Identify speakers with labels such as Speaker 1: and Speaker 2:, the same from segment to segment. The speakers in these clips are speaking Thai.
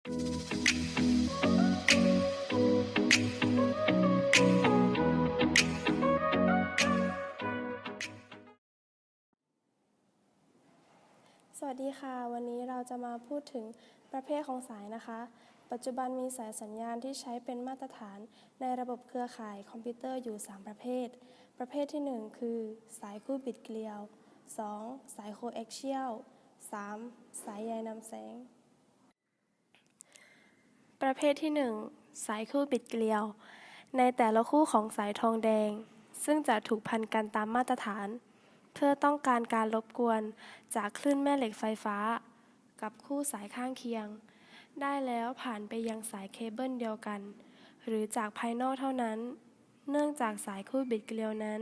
Speaker 1: สวัสดีค่ะวันนี้เราจะมาพูดถึงประเภทของสายนะคะปัจจุบันมีสายสัญญาณที่ใช้เป็นมาตรฐานในระบบเครือข่ายคอมพิวเตอร์อยู่3ประเภทที่ 1 คือสายคู่บิดเกลียว 2. สายโคแอ็กเชียล 3. สายใยนำแสงประเภทที่ 1 สายคู่บิดเกลียวในแต่ละคู่ของสายทองแดงซึ่งจะถูกพันกันตามมาตรฐานเพื่อต้องการการรบกวนจากคลื่นแม่เหล็กไฟฟ้ากับคู่สายข้างเคียงได้แล้วผ่านไปยังสายเคเบิลเดียวกันหรือจากภายนอกเท่านั้นเนื่องจากสายคู่บิดเกลียวนั้น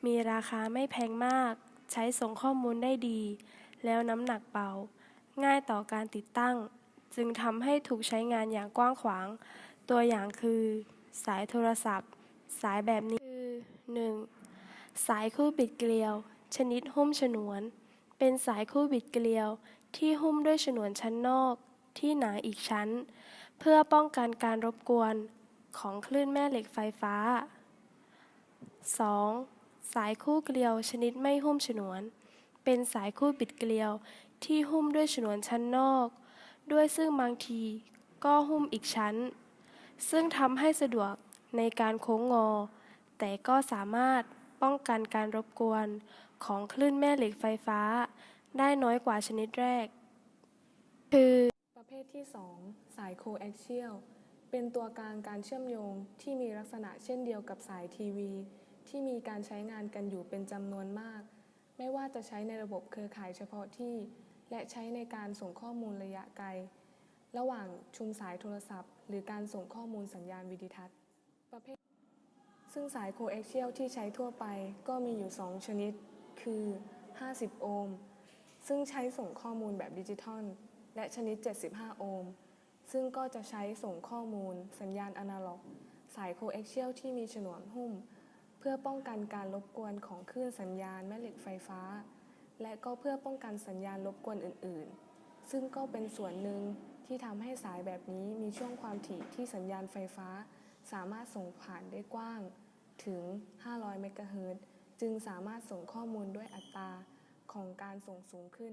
Speaker 1: มีราคาไม่แพงมากใช้ส่งข้อมูลได้ดีแล้วน้ำหนักเบาง่ายต่อการติดตั้งจึงทำให้ถูกใช้งานอย่างกว้างขวางตัวอย่างคือสายโทรศัพท์สายแบบนี้คือ 1. สายคู่บิดเกลียวชนิดหุ้มฉนวนเป็นสายคู่บิดเกลียวที่หุ้มด้วยฉนวนชั้นนอกที่หนาอีกชั้นเพื่อป้องกันการรบกวนของคลื่นแม่เหล็กไฟฟ้า 2. สายคู่เกลียวชนิดไม่หุ้มฉนวนเป็นสายคู่บิดเกลียวที่หุ้มด้วยฉนวนชั้นนอกด้วยซึ่งบางทีก็หุ้มอีกชั้นซึ่งทำให้สะดวกในการโค้งงอแต่ก็สามารถป้องกันการรบกวนของคลื่นแม่เหล็กไฟฟ้าได้น้อยกว่าชนิดแรกคือ
Speaker 2: ประเภทที่ 2 สายโคแอ็กเชียลเป็นตัวกลางการเชื่อมโยงที่มีลักษณะเช่นเดียวกับสายทีวีที่มีการใช้งานกันอยู่เป็นจำนวนมากไม่ว่าจะใช้ในระบบเครือข่ายเฉพาะที่และใช้ในการส่งข้อมูลระยะไกลระหว่างชุมสายโทรศัพท์หรือการส่งข้อมูลสัญญาณวิดิทัศน์ประเภทซึ่งสายโคแอ็กเชียลที่ใช้ทั่วไปก็มีอยู่2ชนิดคือ50โอห์มซึ่งใช้ส่งข้อมูลแบบดิจิทัลและชนิด75โอห์มซึ่งก็จะใช้ส่งข้อมูลสัญญาณอนาล็อกสายโคแอ็กเชียลที่มีฉนวนหุ้มเพื่อป้องกันการรบกวนของคลื่นสัญญาณแม่เหล็กไฟฟ้าและก็เพื่อป้องกันสัญญาณรบกวนอื่นๆซึ่งก็เป็นส่วนหนึ่งที่ทำให้สายแบบนี้มีช่วงความถี่ที่สัญญาณไฟฟ้าสามารถส่งผ่านได้กว้างถึง500เมกะเฮิรตซ์จึงสามารถส่งข้อมูลด้วยอัตราของการส่งสูงขึ้น